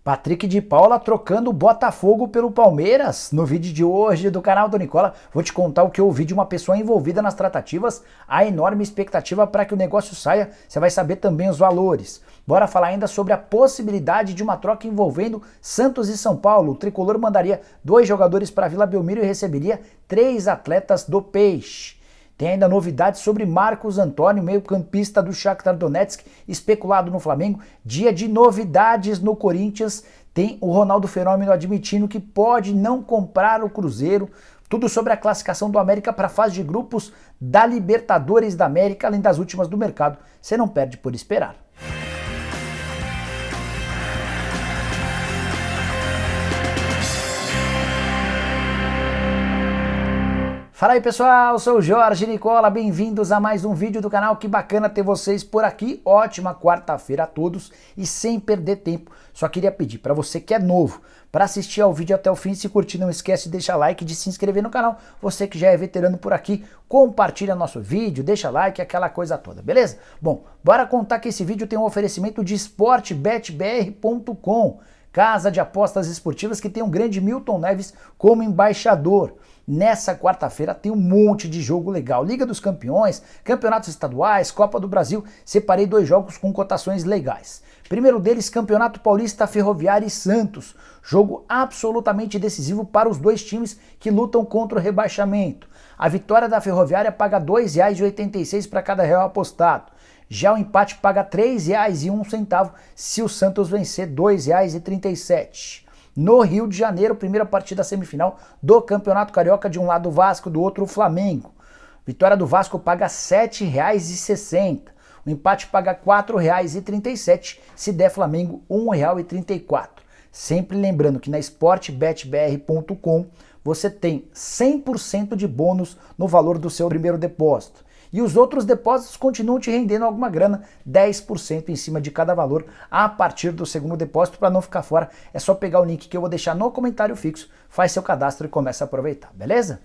Patrick de Paula trocando o Botafogo pelo Palmeiras. No vídeo de hoje do canal do Nicola, vou te contar o que eu ouvi de uma pessoa envolvida nas tratativas, a enorme expectativa para que o negócio saia, você vai saber também os valores. Bora falar ainda sobre a possibilidade de uma troca envolvendo Santos e São Paulo. O tricolor mandaria 2 jogadores para Vila Belmiro e receberia 3 atletas do Peixe. Tem ainda novidades sobre Marcos Antônio, meio-campista do Shakhtar Donetsk, especulado no Flamengo. Dia de novidades no Corinthians. Tem o Ronaldo Fenômeno admitindo que pode não comprar o Cruzeiro. Tudo sobre a classificação do América para a fase de grupos da Libertadores da América, além das últimas do mercado. Você não perde por esperar. Fala aí pessoal, eu sou o Jorge Nicola, bem-vindos a mais um vídeo do canal, que bacana ter vocês por aqui, ótima quarta-feira a todos e sem perder tempo, só queria pedir para você que é novo, para assistir ao vídeo até o fim, se curtir não esquece de deixar like, de se inscrever no canal, você que já é veterano por aqui, compartilha nosso vídeo, deixa like, aquela coisa toda, beleza? Bom, bora contar que esse vídeo tem um oferecimento de sportbetbr.com, casa de apostas esportivas que tem um grande Milton Neves como embaixador. Nessa quarta-feira tem um monte de jogo legal. Liga dos Campeões, campeonatos estaduais, Copa do Brasil. Separei 2 jogos com cotações legais. Primeiro deles, Campeonato Paulista, Ferroviária e Santos. Jogo absolutamente decisivo para os 2 times que lutam contra o rebaixamento. A vitória da Ferroviária paga R$ 2,86 para cada real apostado. Já o empate paga R$ 3,01 se o Santos vencer R$ 2,37. No Rio de Janeiro, primeira partida semifinal do Campeonato Carioca, de um lado o Vasco, do outro o Flamengo. Vitória do Vasco paga R$ 7,60. O empate paga R$ 4,37, se der Flamengo R$ 1,34. Sempre lembrando que na sportbetbr.com você tem 100% de bônus no valor do seu primeiro depósito. E os outros depósitos continuam te rendendo alguma grana, 10% em cima de cada valor a partir do segundo depósito. Para não ficar fora, é só pegar o link que eu vou deixar no comentário fixo, faz seu cadastro e começa a aproveitar, beleza?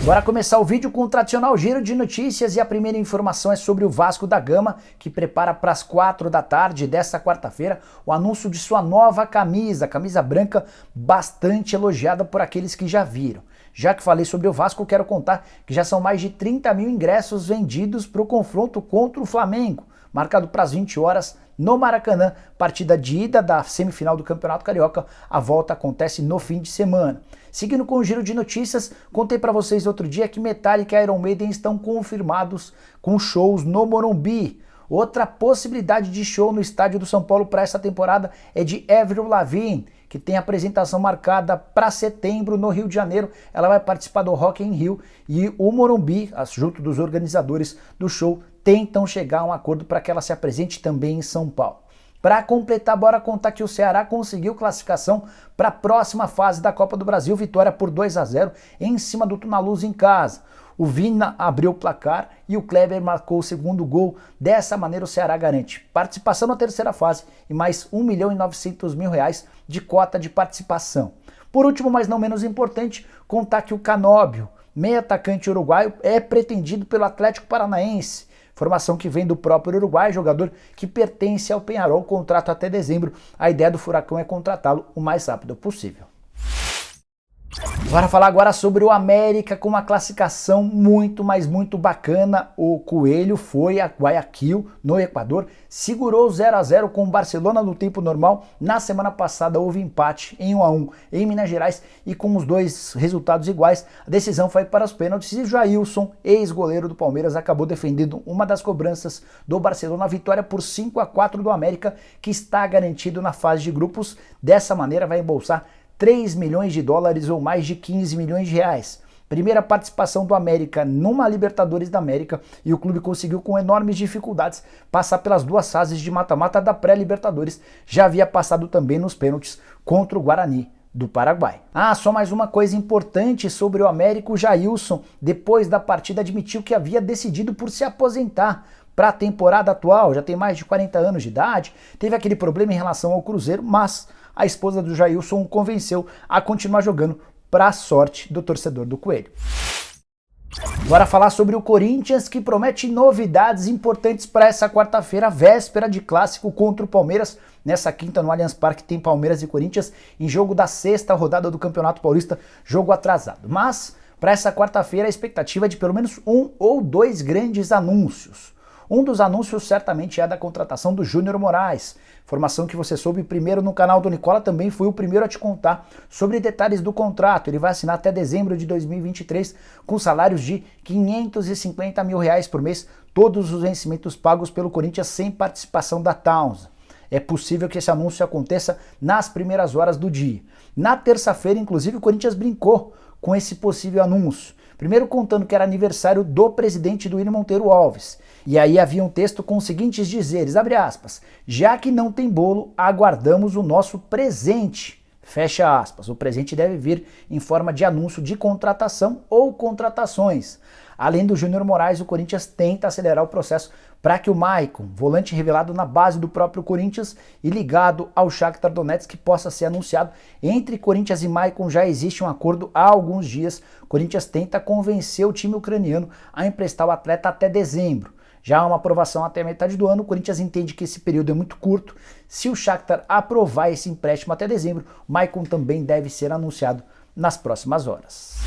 Bora começar o vídeo com o tradicional giro de notícias e a primeira informação é sobre o Vasco da Gama, que prepara para as 4 da tarde desta quarta-feira o anúncio de sua nova camisa branca, bastante elogiada por aqueles que já viram. Já que falei sobre o Vasco, quero contar que já são mais de 30 mil ingressos vendidos para o confronto contra o Flamengo, marcado para as 20 horas no Maracanã, partida de ida da semifinal do Campeonato Carioca. A volta acontece no fim de semana. Seguindo com o giro de notícias, contei para vocês outro dia que Metallica e Iron Maiden estão confirmados com shows no Morumbi. Outra possibilidade de show no estádio do São Paulo para essa temporada é de Avril Lavigne, que tem apresentação marcada para setembro no Rio de Janeiro. Ela vai participar do Rock in Rio e o Morumbi, junto dos organizadores do show, tentam chegar a um acordo para que ela se apresente também em São Paulo. Para completar, bora contar que o Ceará conseguiu classificação para a próxima fase da Copa do Brasil, vitória por 2-0 em cima do Tunaluz em casa. O Vina abriu o placar e o Kleber marcou o segundo gol. Dessa maneira o Ceará garante participação na terceira fase e mais R$ 1.900.000 de cota de participação. Por último, mas não menos importante, contar que o Canóbio, meio atacante uruguaio, é pretendido pelo Atlético Paranaense. Informação que vem do próprio Uruguai, jogador que pertence ao Peñarol, contrato até dezembro. A ideia do Furacão é contratá-lo o mais rápido possível. Bora falar agora sobre o América com uma classificação muito bacana. O Coelho foi a Guayaquil, no Equador, segurou 0-0 com o Barcelona no tempo normal. Na semana passada houve empate em 1-1 em Minas Gerais e com os 2 resultados iguais, a decisão foi para os pênaltis e Jailson, ex-goleiro do Palmeiras, acabou defendendo uma das cobranças do Barcelona. A vitória por 5-4 do América, que está garantido na fase de grupos. Dessa maneira vai embolsar 3 milhões de dólares ou mais de 15 milhões de reais. Primeira participação do América numa Libertadores da América e o clube conseguiu com enormes dificuldades passar pelas 2 fases de mata-mata da pré-Libertadores. Já havia passado também nos pênaltis contra o Guarani do Paraguai. Só mais uma coisa importante sobre o América: o Jailson, depois da partida, admitiu que havia decidido por se aposentar para a temporada atual. Já tem mais de 40 anos de idade, teve aquele problema em relação ao Cruzeiro, mas a esposa do Jailson o convenceu a continuar jogando para a sorte do torcedor do Coelho. Bora falar sobre o Corinthians, que promete novidades importantes para essa quarta-feira, véspera de clássico contra o Palmeiras. Nessa quinta, no Allianz Parque, tem Palmeiras e Corinthians em jogo da sexta rodada do Campeonato Paulista, jogo atrasado. Mas, para essa quarta-feira, a expectativa é de pelo menos 1 ou 2 grandes anúncios. Um dos anúncios certamente é da contratação do Júnior Moraes. Informação que você soube primeiro no canal do Nicola, também fui o primeiro a te contar sobre detalhes do contrato. Ele vai assinar até dezembro de 2023 com salários de R$550 mil por mês, todos os vencimentos pagos pelo Corinthians sem participação da Townsend. É possível que esse anúncio aconteça nas primeiras horas do dia. Na terça-feira, inclusive, o Corinthians brincou com esse possível anúncio. Primeiro contando que era aniversário do presidente do Willian Monteiro Alves. E aí havia um texto com os seguintes dizeres, abre aspas, já que não tem bolo, aguardamos o nosso presente. Fecha aspas. O presente deve vir em forma de anúncio de contratação ou contratações. Além do Júnior Moraes, o Corinthians tenta acelerar o processo para que o Maicon, volante revelado na base do próprio Corinthians e ligado ao Shakhtar Donetsk, possa ser anunciado. Entre Corinthians e Maicon já existe um acordo há alguns dias. O Corinthians tenta convencer o time ucraniano a emprestar o atleta até dezembro. Já há uma aprovação até a metade do ano, o Corinthians entende que esse período é muito curto. Se o Shakhtar aprovar esse empréstimo até dezembro, Maicon também deve ser anunciado nas próximas horas.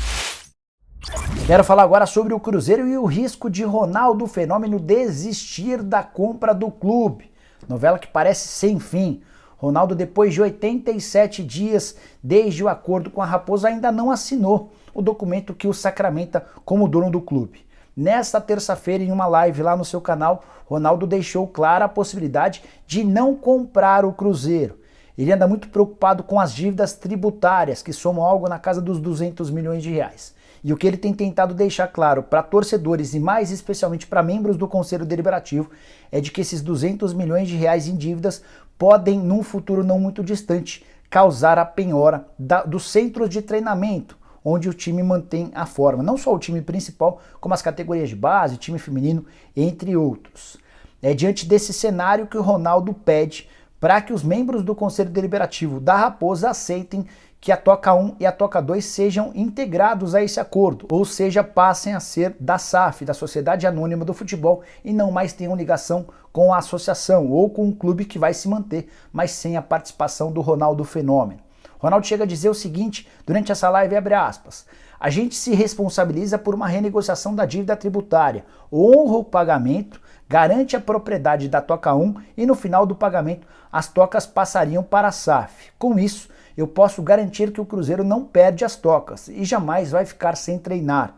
Quero falar agora sobre o Cruzeiro e o risco de Ronaldo Fenômeno desistir da compra do clube. Novela que parece sem fim. Ronaldo, depois de 87 dias desde o acordo com a Raposa, ainda não assinou o documento que o sacramenta como dono do clube. Nesta terça-feira, em uma live lá no seu canal, Ronaldo deixou clara a possibilidade de não comprar o Cruzeiro. Ele anda muito preocupado com as dívidas tributárias, que somam algo na casa dos 200 milhões de reais. E o que ele tem tentado deixar claro para torcedores e mais especialmente para membros do Conselho Deliberativo é de que esses 200 milhões de reais em dívidas podem, num futuro não muito distante, causar a penhora dos centros de treinamento, onde o time mantém a forma. Não só o time principal, como as categorias de base, time feminino, entre outros. É diante desse cenário que o Ronaldo pede para que os membros do Conselho Deliberativo da Raposa aceitem que a Toca 1 e a Toca 2 sejam integrados a esse acordo, ou seja, passem a ser da SAF, da Sociedade Anônima do Futebol, e não mais tenham ligação com a associação ou com o clube que vai se manter, mas sem a participação do Ronaldo Fenômeno. Ronaldo chega a dizer o seguinte, durante essa live, abre aspas, a gente se responsabiliza por uma renegociação da dívida tributária, honra o pagamento, garante a propriedade da Toca 1 e no final do pagamento as tocas passariam para a SAF. Com isso, eu posso garantir que o Cruzeiro não perde as tocas e jamais vai ficar sem treinar.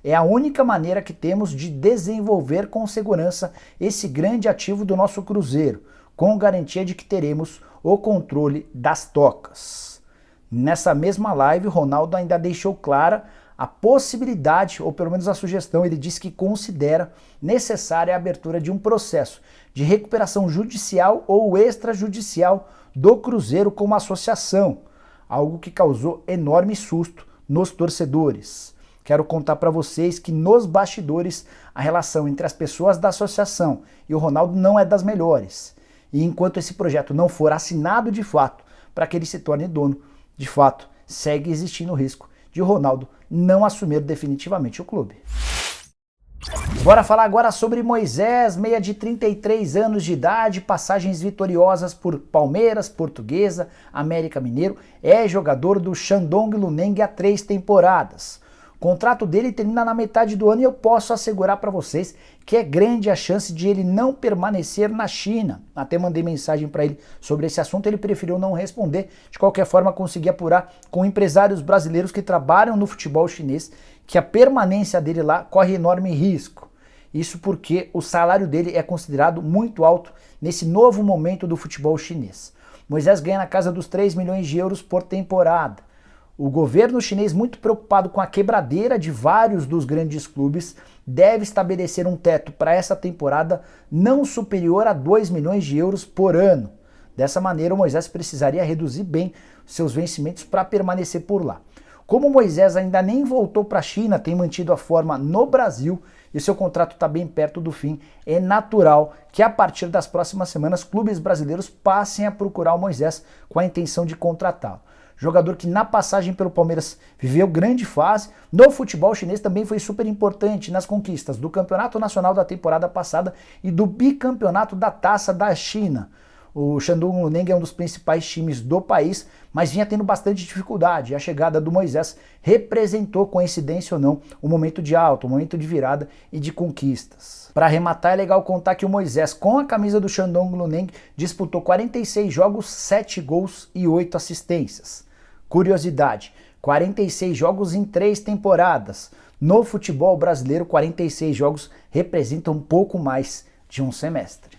É a única maneira que temos de desenvolver com segurança esse grande ativo do nosso Cruzeiro, com garantia de que teremos o controle das tocas. Nessa mesma live, Ronaldo ainda deixou clara a possibilidade, ou pelo menos a sugestão, ele disse que considera necessária a abertura de um processo de recuperação judicial ou extrajudicial do Cruzeiro como associação, algo que causou enorme susto nos torcedores. Quero contar para vocês que nos bastidores a relação entre as pessoas da associação e o Ronaldo não é das melhores. E enquanto esse projeto não for assinado de fato, para que ele se torne dono, de fato, segue existindo o risco de Ronaldo não assumir definitivamente o clube. Bora falar agora sobre Moisés, meia de 33 anos de idade, passagens vitoriosas por Palmeiras, Portuguesa, América Mineiro, é jogador do Shandong Luneng há 3 temporadas. O contrato dele termina na metade do ano e eu posso assegurar para vocês que é grande a chance de ele não permanecer na China. Até mandei mensagem para ele sobre esse assunto, ele preferiu não responder. De qualquer forma, consegui apurar com empresários brasileiros que trabalham no futebol chinês que a permanência dele lá corre enorme risco. Isso porque o salário dele é considerado muito alto nesse novo momento do futebol chinês. Moisés ganha na casa dos 3 milhões de euros por temporada. O governo chinês, muito preocupado com a quebradeira de vários dos grandes clubes, deve estabelecer um teto para essa temporada não superior a 2 milhões de euros por ano. Dessa maneira, o Moisés precisaria reduzir bem seus vencimentos para permanecer por lá. Como o Moisés ainda nem voltou para a China, tem mantido a forma no Brasil e seu contrato está bem perto do fim, é natural que a partir das próximas semanas clubes brasileiros passem a procurar o Moisés com a intenção de contratá-lo. Jogador que na passagem pelo Palmeiras viveu grande fase, no futebol chinês também foi super importante nas conquistas do Campeonato Nacional da temporada passada e do bicampeonato da Taça da China. O Shandong Luneng é um dos principais times do país, mas vinha tendo bastante dificuldade. A chegada do Moisés representou, coincidência ou não, um momento de alta, um momento de virada e de conquistas. Para arrematar, é legal contar que o Moisés, com a camisa do Shandong Luneng, disputou 46 jogos, 7 gols e 8 assistências. Curiosidade, 46 jogos em 3 temporadas. No futebol brasileiro, 46 jogos representam um pouco mais de um semestre.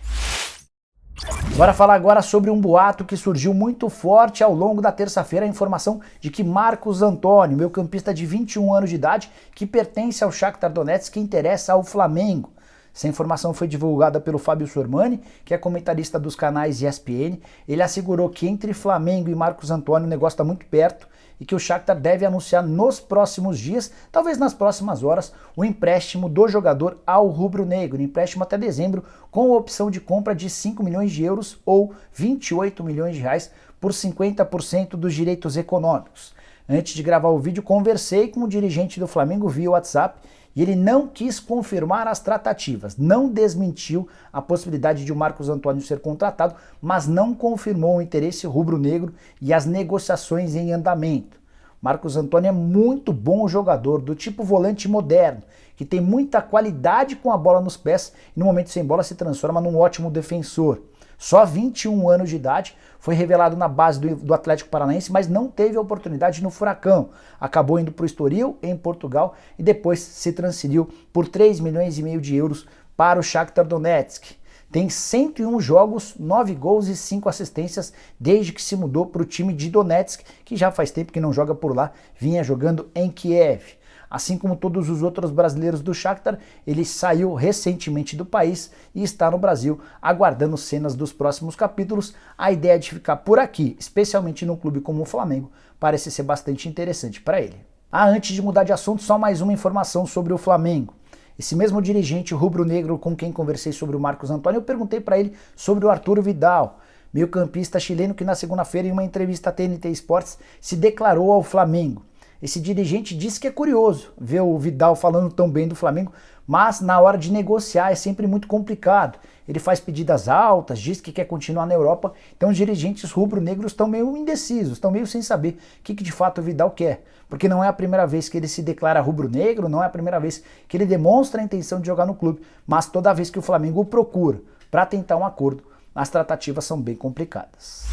Bora falar agora sobre um boato que surgiu muito forte ao longo da terça-feira, a informação de que Marcos Antônio, meio-campista de 21 anos de idade, que pertence ao Shakhtar Donetsk, que interessa ao Flamengo. Essa informação foi divulgada pelo Fábio Sormani, que é comentarista dos canais ESPN. Ele assegurou que entre Flamengo e Marcos Antônio o negócio está muito perto e que o Shakhtar deve anunciar nos próximos dias, talvez nas próximas horas, o empréstimo do jogador ao rubro-negro, um empréstimo até dezembro, com a opção de compra de 5 milhões de euros ou 28 milhões de reais por 50% dos direitos econômicos. Antes de gravar o vídeo, conversei com o dirigente do Flamengo via WhatsApp e ele não quis confirmar as tratativas, não desmentiu a possibilidade de o Marcos Antônio ser contratado, mas não confirmou o interesse rubro-negro e as negociações em andamento. Marcos Antônio é muito bom jogador, do tipo volante moderno, que tem muita qualidade com a bola nos pés e no momento sem bola se transforma num ótimo defensor. Só 21 anos de idade, foi revelado na base do Atlético Paranaense, mas não teve a oportunidade no Furacão. Acabou indo para o Estoril, em Portugal, e depois se transferiu por 3 milhões e meio de euros para o Shakhtar Donetsk. Tem 101 jogos, 9 gols e 5 assistências desde que se mudou para o time de Donetsk, que já faz tempo que não joga por lá, vinha jogando em Kiev. Assim como todos os outros brasileiros do Shakhtar, ele saiu recentemente do país e está no Brasil, aguardando cenas dos próximos capítulos. A ideia de ficar por aqui, especialmente num clube como o Flamengo, parece ser bastante interessante para ele. Antes de mudar de assunto, só mais uma informação sobre o Flamengo. Esse mesmo dirigente rubro-negro com quem conversei sobre o Marcos Antônio, eu perguntei para ele sobre o Arturo Vidal, meio-campista chileno que na segunda-feira, em uma entrevista à TNT Sports, se declarou ao Flamengo. Esse dirigente disse que é curioso ver o Vidal falando tão bem do Flamengo, mas na hora de negociar é sempre muito complicado. Ele faz pedidas altas, diz que quer continuar na Europa, então os dirigentes rubro-negros estão meio indecisos, estão meio sem saber o que de fato o Vidal quer. Porque não é a primeira vez que ele se declara rubro-negro, não é a primeira vez que ele demonstra a intenção de jogar no clube, mas toda vez que o Flamengo o procura para tentar um acordo, as tratativas são bem complicadas.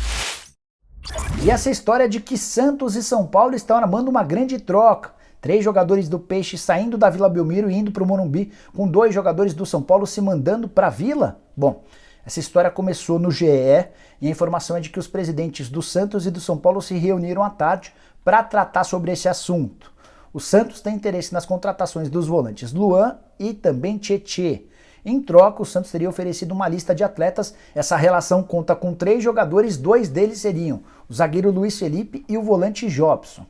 E essa história de que Santos e São Paulo estão armando uma grande troca. 3 jogadores do Peixe saindo da Vila Belmiro e indo para o Morumbi, com 2 jogadores do São Paulo se mandando para a Vila? Bom, essa história começou no GE e a informação é de que os presidentes do Santos e do São Paulo se reuniram à tarde para tratar sobre esse assunto. O Santos tem interesse nas contratações dos volantes Luan e também Tietê. Em troca, o Santos teria oferecido uma lista de atletas. Essa relação conta com 3 jogadores, 2 deles seriam o zagueiro Luiz Felipe e o volante Jobson.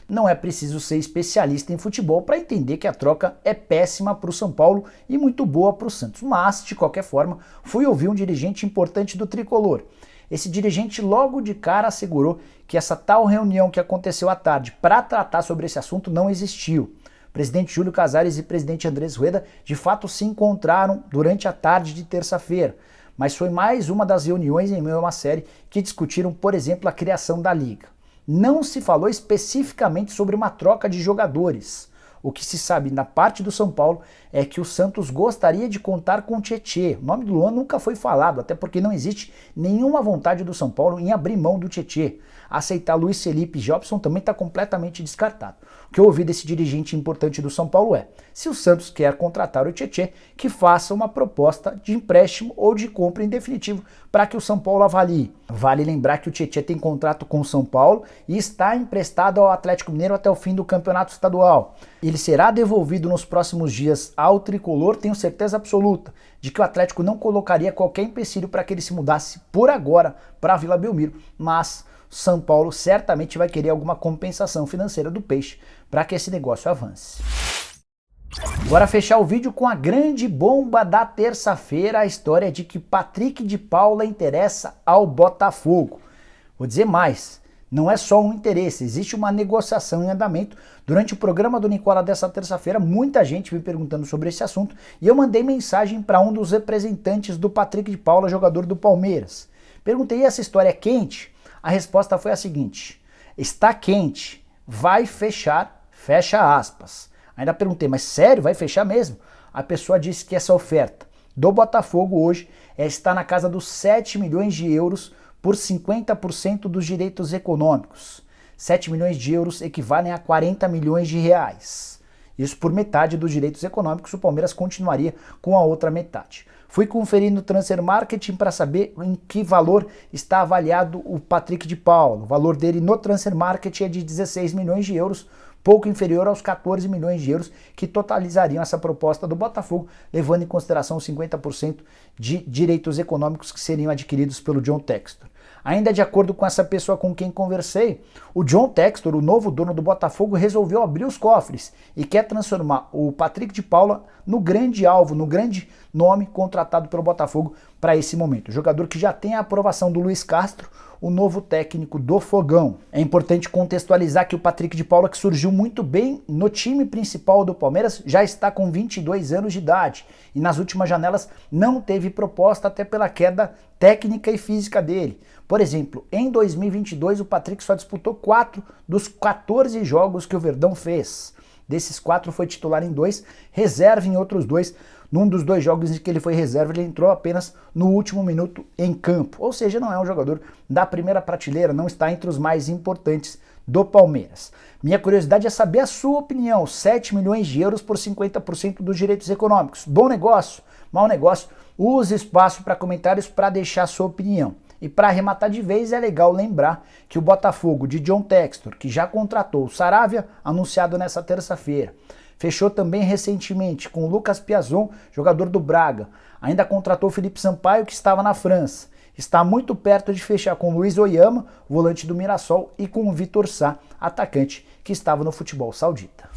Não é preciso ser especialista em futebol para entender que a troca é péssima para o São Paulo e muito boa para o Santos. Mas, de qualquer forma, fui ouvir um dirigente importante do Tricolor. Esse dirigente logo de cara assegurou que essa tal reunião que aconteceu à tarde para tratar sobre esse assunto não existiu. O presidente Júlio Casares e o presidente Andrés Rueda de fato se encontraram durante a tarde de terça-feira, mas foi mais uma das reuniões em meio a uma série que discutiram, por exemplo, a criação da Liga. Não se falou especificamente sobre uma troca de jogadores. O que se sabe na parte do São Paulo é que o Santos gostaria de contar com o Tietê. O nome do Luan nunca foi falado, até porque não existe nenhuma vontade do São Paulo em abrir mão do Tietê. Aceitar Luiz Felipe e Jobson também está completamente descartado. O que eu ouvi desse dirigente importante do São Paulo é: se o Santos quer contratar o Tietê, que faça uma proposta de empréstimo ou de compra em definitivo para que o São Paulo avalie. Vale lembrar que o Tietê tem contrato com o São Paulo e está emprestado ao Atlético Mineiro até o fim do campeonato estadual. Ele será devolvido nos próximos dias ao Tricolor, tenho certeza absoluta de que o Atlético não colocaria qualquer empecilho para que ele se mudasse por agora para a Vila Belmiro, mas São Paulo certamente vai querer alguma compensação financeira do Peixe para que esse negócio avance. Bora fechar o vídeo com a grande bomba da terça-feira, a história de que Patrick de Paula interessa ao Botafogo. Vou dizer mais, não é só um interesse, existe uma negociação em andamento. Durante o programa do Nicola dessa terça-feira, muita gente me perguntando sobre esse assunto e eu mandei mensagem para um dos representantes do Patrick de Paula, jogador do Palmeiras. Perguntei, e essa história é quente? A resposta foi a seguinte: está quente, vai fechar, fecha aspas. Ainda perguntei, mas sério, vai fechar mesmo? A pessoa disse que essa oferta do Botafogo hoje está na casa dos 7 milhões de euros por 50% dos direitos econômicos. 7 milhões de euros equivalem a 40 milhões de reais. Isso por metade dos direitos econômicos, o Palmeiras continuaria com a outra metade. Fui conferir no Transfer Marketing para saber em que valor está avaliado o Patrick de Paula. O valor dele no Transfer Marketing é de 16 milhões de euros, pouco inferior aos 14 milhões de euros que totalizariam essa proposta do Botafogo, levando em consideração os 50% de direitos econômicos que seriam adquiridos pelo John Textor. Ainda de acordo com essa pessoa com quem conversei, o John Textor, o novo dono do Botafogo, resolveu abrir os cofres e quer transformar o Patrick de Paula no grande alvo, no grande nome contratado pelo Botafogo para esse momento. O jogador que já tem a aprovação do Luiz Castro, o novo técnico do Fogão. É importante contextualizar que o Patrick de Paula, que surgiu muito bem no time principal do Palmeiras, já está com 22 anos de idade e nas últimas janelas não teve proposta, até pela queda técnica e física dele. Por exemplo, em 2022 o Patrick só disputou 4 dos 14 jogos que o Verdão fez. Desses 4 foi titular em 2, reserva em outros 2. Num dos 2 jogos em que ele foi reserva, ele entrou apenas no último minuto em campo. Ou seja, não é um jogador da primeira prateleira, não está entre os mais importantes do Palmeiras. Minha curiosidade é saber a sua opinião. 7 milhões de euros por 50% dos direitos econômicos. Bom negócio? Mau negócio? Use espaço para comentários para deixar a sua opinião. E para arrematar de vez, é legal lembrar que o Botafogo de John Textor, que já contratou o Saravia, anunciado nessa terça-feira, fechou também recentemente com o Lucas Piazon, jogador do Braga. Ainda contratou o Felipe Sampaio, que estava na França. Está muito perto de fechar com o Luiz Oyama, volante do Mirassol, e com o Vitor Sá, atacante, que estava no futebol saudita.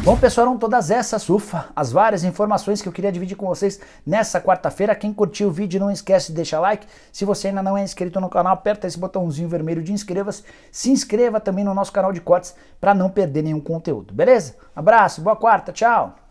Bom, pessoal, eram todas essas, as várias informações que eu queria dividir com vocês nessa quarta-feira. Quem curtiu o vídeo, não esquece de deixar like. Se você ainda não é inscrito no canal, aperta esse botãozinho vermelho de inscreva-se. Se inscreva também no nosso canal de cortes para não perder nenhum conteúdo, beleza? Abraço, boa quarta, tchau!